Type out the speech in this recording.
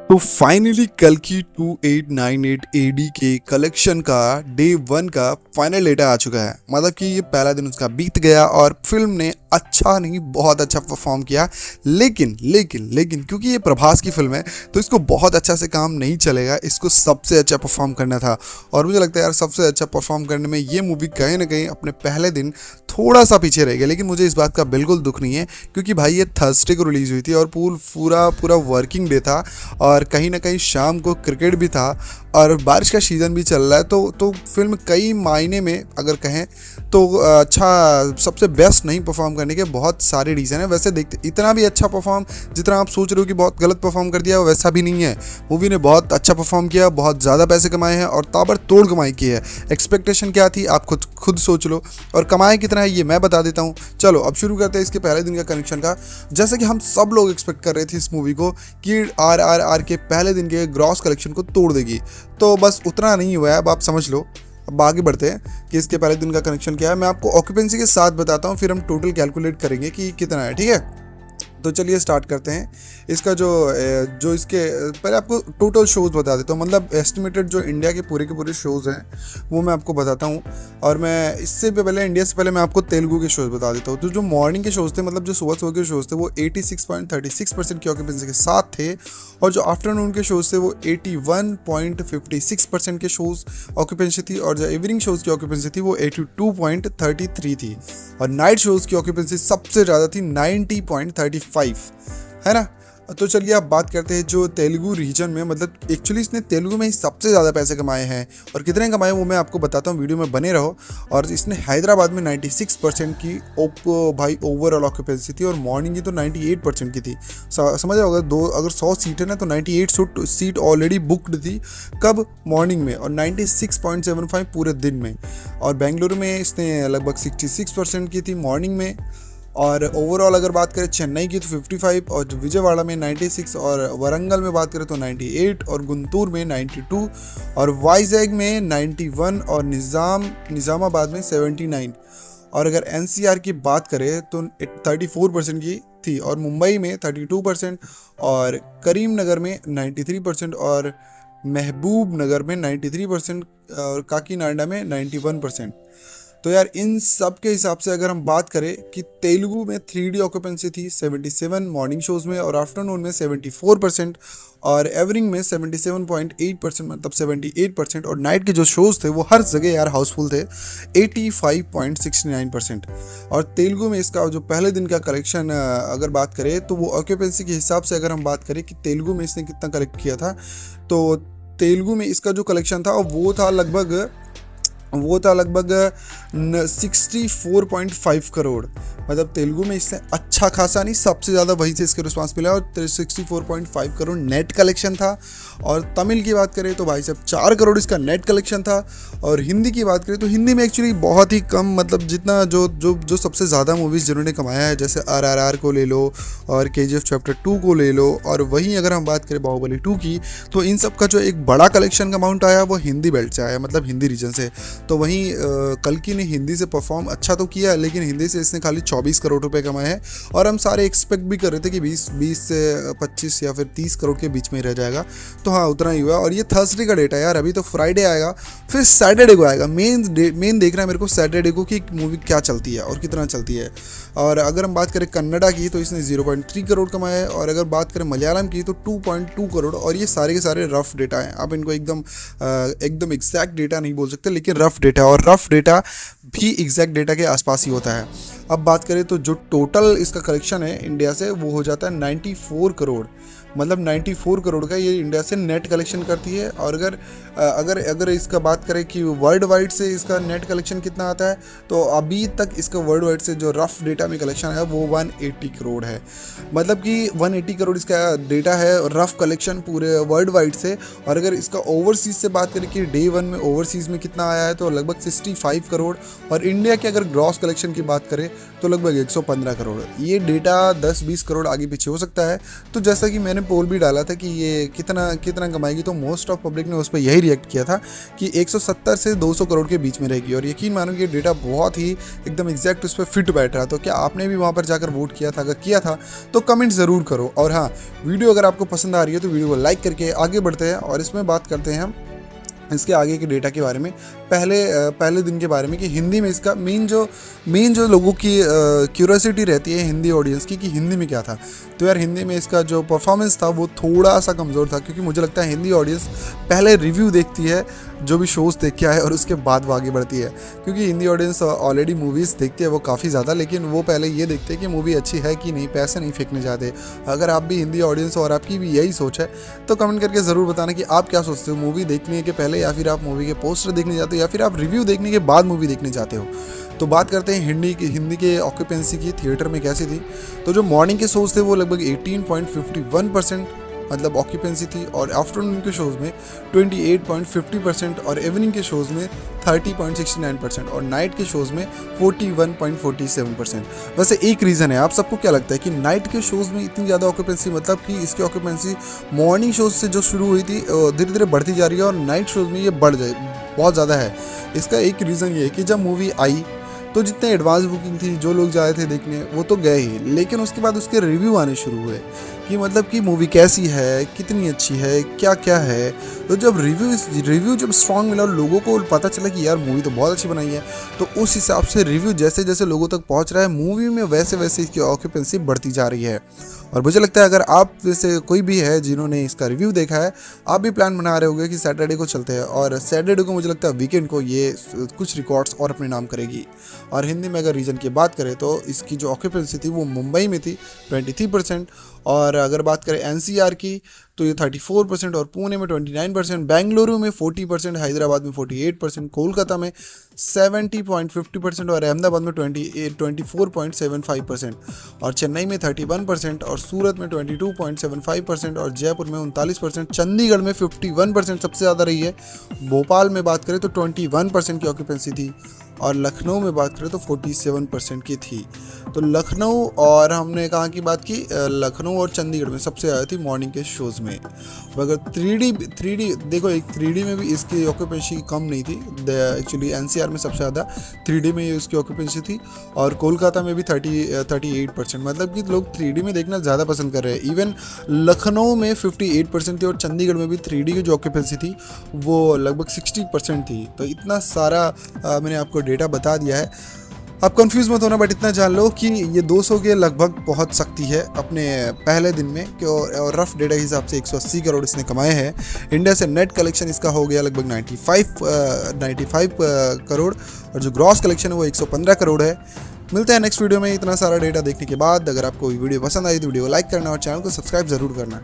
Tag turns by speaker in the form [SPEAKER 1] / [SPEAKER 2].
[SPEAKER 1] तो फाइनली कल की 2898 एडी के कलेक्शन का डे 1 का फाइनल डेटा आ चुका है। मतलब कि ये पहला दिन उसका बीत गया और फिल्म ने अच्छा नहीं बहुत अच्छा परफॉर्म किया। लेकिन क्योंकि ये प्रभास की फिल्म है तो इसको बहुत अच्छा से काम नहीं चलेगा, इसको सबसे अच्छा परफॉर्म करना था। और मुझे लगता है यार सबसे अच्छा परफॉर्म करने में ये मूवी कहीं ना कहीं अपने पहले दिन थोड़ा सा पीछे रह गया। लेकिन मुझे इस बात का बिल्कुल दुख नहीं है क्योंकि भाई ये थर्सडे को रिलीज़ हुई थी और पूरा वर्किंग डे था और कहीं ना कहीं शाम को क्रिकेट भी था और बारिश का सीज़न भी चल रहा है। तो फिल्म कई मायने में अगर कहें तो अच्छा सबसे बेस्ट नहीं परफॉर्म करने के बहुत सारे रीज़न है। वैसे देखते इतना भी अच्छा परफॉर्म जितना आप सोच रहे हो कि बहुत गलत परफॉर्म कर दिया वैसा भी नहीं है। मूवी ने बहुत अच्छा परफॉर्म किया, बहुत ज़्यादा पैसे कमाए हैं और ताबड़तोड़ कमाई की है। एक्सपेक्टेशन क्या थी आप खुद सोच लो और कमाए कितना है ये मैं बता देता हूँ। चलो अब शुरू करते हैं इसके पहले दिन का कनेक्शन का। जैसे कि हम सब लोग एक्सपेक्ट कर रहे थे इस मूवी को कि RRR के पहले दिन के ग्रॉस कलेक्शन को तोड़ देगी, तो बस उतना नहीं हुआ है। अब आप समझ लो। अब आगे बढ़ते हैं कि इसके पहले दिन का कनेक्शन क्या है। मैं आपको ऑक्यूपेंसी के साथ बताता हूँ, फिर हम टोटल कैलकुलेट करेंगे कि कितना है। ठीक है, तो चलिए स्टार्ट करते हैं। इसका जो इसके पहले आपको टोटल शोज़ बता देता हूँ, मतलब एस्टिमेटेड जो इंडिया के पूरे शोज़ हैं वो मैं आपको बताता हूँ। और मैं इससे पहले इंडिया से पहले मैं आपको तेलुगु के शोज़ बता देता हूँ। तो जो मॉर्निंग के शोज़ थे, मतलब जो सुबह के शोज़ थे वो 86.36% की ऑक्यूपेंसी के साथ थे और जो आफ्टरनून के शोज़ थे वो 81.56% के शोज़ ऑक्यूपेंसी थी और जो इवनिंग शोज़ की ऑक्यूपेंसी थी वो 82.33 थी और नाइट शोज़ की ऑक्यूपेंसी सबसे ज़्यादा थी 90.35, है ना। तो चलिए आप बात करते हैं जो तेलुगु रीजन में, मतलब एक्चुअली इसने तेलुगु में ही सबसे ज़्यादा पैसे कमाए हैं और कितने कमाए वो मैं आपको बताता हूँ, वीडियो में बने रहो। और इसने हैदराबाद में 96% की भाई ओवरऑल ऑक्यूपेंसी थी और मॉर्निंग की तो 98% की थी। समझ रहे हो, अगर 100 सीट है ना तो 98 सीट ऑलरेडी बुकड थी कब, मॉर्निंग में, और 96.75 पूरे दिन में। और बेंगलुरु में इसने लगभग 66% की थी मॉर्निंग में। और ओवरऑल अगर बात करें चेन्नई की तो 55 और विजयवाड़ा में 96 और वरंगल में बात करें तो 98 और गुंटूर में 92 और वाइजैग में 91 और निज़ामाबाद में 79। और अगर NCR की बात करें तो 34% की थी और मुंबई में 32% और करीमनगर में 93% और महबूब नगर में 93% और काकीनाडा में 91%। तो यार इन सब के हिसाब से अगर हम बात करें कि तेलुगु में 3D ऑक्यूपेंसी थी 77 मॉर्निंग शोज़ में और आफ्टरनून में 74% और एवरिंग में 77.8%, मतलब 78%। और नाइट के जो शोज़ थे वो हर जगह यार हाउसफुल थे 85.69%। और तेलुगु में इसका जो पहले दिन का कलेक्शन अगर बात करें तो वो ऑक्यूपेंसी के हिसाब से अगर हम बात करें कि तेलुगु में इसने कितना कलेक्ट किया था, तो तेलुगु में इसका जो कलेक्शन था वो था लगभग 64.5 करोड़। मतलब तेलुगु में इससे अच्छा खासा नहीं, सबसे ज़्यादा वहीं से इसके रिस्पांस मिला और 64.5 करोड़ नेट कलेक्शन था। और तमिल की बात करें तो भाई साहब 4 करोड़ इसका नेट कलेक्शन था। और हिंदी की बात करें तो हिंदी में एक्चुअली बहुत ही कम, मतलब जितना जो सबसे ज़्यादा मूवीज़ जिन्होंने कमाया है, जैसे RRR को ले लो और KGF चैप्टर 2 को ले लो, और वहीं अगर हम बात करें बाहुबली 2 की, तो इन सब का जो एक बड़ा कलेक्शन का अमाउंट आया वो हिंदी बेल्ट से आया, मतलब हिंदी रीजन से। तो वहीं कल्कि ने हिंदी से परफॉर्म अच्छा तो किया, लेकिन हिंदी से इसने खाली 24 करोड़ रुपए कमाए हैं। और हम सारे एक्सपेक्ट भी कर रहे थे कि 20 से 25 या फिर 30 करोड़ के बीच में ही रह जाएगा, तो हाँ उतना ही हुआ। और ये थर्सडे का डेटा है यार, अभी तो फ्राइडे आएगा फिर सैटरडे को आएगा। मेन देखना है मेरे को सैटरडे को कि मूवी क्या चलती है और कितना चलती है। और अगर हम बात करें कन्नड़ा की तो इसने 0.3 करोड़ कमाया है और अगर बात करें मलयालम की तो 2.2 करोड़। और ये सारे के सारे रफ डेटा हैं, आप इनको एकदम एग्जैक्ट डेटा नहीं बोल सकते, लेकिन रफ डेटा, और रफ डेटा भी एग्जैक्ट डेटा के आसपास ही होता है। अब बात करें तो जो टोटल इसका कलेक्शन है इंडिया से वो हो जाता है 94 करोड़। मतलब 94 करोड़ का ये इंडिया से नेट कलेक्शन करती है। और अगर इसका बात करें कि वर्ल्ड वाइड से इसका नेट कलेक्शन कितना आता है, तो अभी तक इसका वर्ल्ड वाइड से जो रफ डेटा में कलेक्शन है वो 180 करोड़ है। मतलब कि 180 करोड़ इसका डेटा है रफ कलेक्शन पूरे वर्ल्ड वाइड से। और अगर इसका ओवरसीज़ से बात करें कि डे 1 में ओवरसीज़ में कितना आया है, तो लगभग 65 करोड़। और इंडिया के अगर ग्रॉस कलेक्शन की बात करें तो लगभग 115 करोड़। ये डेटा 10-20 करोड़ आगे पीछे हो सकता है। तो जैसा कि मैंने पोल भी डाला था कि ये कितना कितना कमाएगी, तो मोस्ट ऑफ पब्लिक ने उस पर यही रिएक्ट किया था कि 170 से 200 करोड़ के बीच में रहेगी। और यकीन मानो कि ये डेटा बहुत ही एकदम एग्जैक्ट उस पर फिट बैठ रहा। तो क्या आपने भी वहाँ पर जाकर वोट किया था? अगर किया था तो कमेंट ज़रूर करो। और हाँ, वीडियो अगर आपको पसंद आ रही है तो वीडियो को लाइक करके आगे बढ़ते हैं और इसमें बात करते हैं हम इसके आगे के डेटा के बारे में। पहले दिन के बारे में कि हिंदी में इसका मेन जो लोगों की क्यूरियोसिटी रहती है हिंदी ऑडियंस की कि हिंदी में क्या था। तो यार हिंदी में इसका जो परफॉर्मेंस था वो थोड़ा सा कमज़ोर था, क्योंकि मुझे लगता है हिंदी ऑडियंस पहले रिव्यू देखती है जो भी शोज़ देख के आए और उसके बाद वो आगे बढ़ती है। क्योंकि हिंदी ऑडियंस ऑलरेडी मूवीज़ देखती है वो काफ़ी ज़्यादा, लेकिन वो पहले ये देखते हैं कि मूवी अच्छी है कि नहीं, पैसे नहीं फेंकने चाहते। अगर आप भी हिंदी ऑडियंस और आपकी भी यही सोच है तो कमेंट करके ज़रूर बताना कि आप क्या सोचते हो, मूवी देखने के पहले या फिर आप मूवी के पोस्टर देखने जाते हो या फिर आप रिव्यू देखने के बाद मूवी देखने जाते हो। तो बात करते हैं हिंदी के ऑक्यूपेंसी की थिएटर में कैसी थी। तो जो मॉर्निंग के शोज़ थे वो लगभग 18.51% मतलब ऑक्यूपेंसी थी, और आफ्टरनून के शोज़ में 28.50% और इवनिंग के शोज़ में 30.69% और नाइट के शोज़ में 41.47%। वैसे एक रीज़न है, आप सबको क्या लगता है कि नाइट के शोज़ में इतनी ज़्यादा ऑक्यूपेंसी, मतलब कि इसकी ऑक्यूपेंसी मॉर्निंग शोज़ से जो शुरू हुई थी धीरे धीरे बढ़ती जा रही है और नाइट शोज़ में ये बहुत ज़्यादा है। इसका एक रीज़न ये है कि जब मूवी आई तो जितने एडवांस बुकिंग थी, जो लोग जा रहे थे देखने वो तो गए ही, लेकिन उसके बाद उसके रिव्यू आने शुरू हुए कि मतलब कि मूवी कैसी है, कितनी अच्छी है, क्या क्या है। तो जब रिव्यू जब स्ट्रॉन्ग मिला और लोगों को पता चला कि यार मूवी तो बहुत अच्छी बनाई है, तो उस हिसाब से रिव्यू जैसे जैसे लोगों तक पहुंच रहा है मूवी में वैसे वैसे इसकी ऑक्यूपेंसी बढ़ती जा रही है। और मुझे लगता है अगर आप जैसे कोई भी है जिन्होंने इसका रिव्यू देखा है, आप भी प्लान बना रहे होंगे कि सैटरडे को चलते हैं, और सैटरडे को मुझे लगता है वीकेंड को ये कुछ रिकॉर्ड्स और अपने नाम करेगी। और हिंदी में अगर रीजन की बात करें तो इसकी जो ऑक्यूपेंसी थी वो मुंबई में थी 23%, और अगर बात करें एनसीआर की तो ये 34% और पुणे में 29%, बेंगलुरु में 40%, हैदराबाद में 48%, कोलकाता में 70.50% और अहमदाबाद में 24.75% और चेन्नई में 31% और सूरत में 22.75% और जयपुर में 39%, चंडीगढ़ में 51% सबसे ज़्यादा रही है। भोपाल में बात करें तो 21% की ऑक्यूपेंसी थी और लखनऊ में बात करें तो 47% की थी। तो लखनऊ और हमने कहाँ की बात की, लखनऊ और चंडीगढ़ में सबसे ज़्यादा थी मॉर्निंग के शोज़ में। अगर 3D देखो, एक 3D में भी इसकी ऑक्यूपेंसी कम नहीं थी। एक्चुअली एनसीआर में सबसे ज़्यादा 3D में इसकी ऑक्यूपेंसी थी और कोलकाता में भी 38%, मतलब कि लोग 3D में देखना ज़्यादा पसंद कर रहे हैं। इवन लखनऊ में 58% थी और चंडीगढ़ में भी 3D की जो ऑक्यूपेंसी थी वो लगभग 60% थी। तो इतना सारा मैंने आपको डेटा बता दिया है। आप कंफ्यूज मत होना, बट इतना जान लो कि ये 200 के लगभग पहुंच सकती है अपने पहले दिन में, और रफ डेटा के हिसाब से 180 करोड़ इसने कमाए हैं। इंडिया से नेट कलेक्शन इसका हो गया लगभग 95 करोड़ और जो ग्रॉस कलेक्शन है वो 115 करोड़ है। मिलते हैं नेक्स्ट वीडियो में। इतना सारा डेटा देखने के बाद अगर आपको वीडियो पसंद आई तो वीडियो को लाइक करना और चैनल को सब्सक्राइब ज़रूर करना।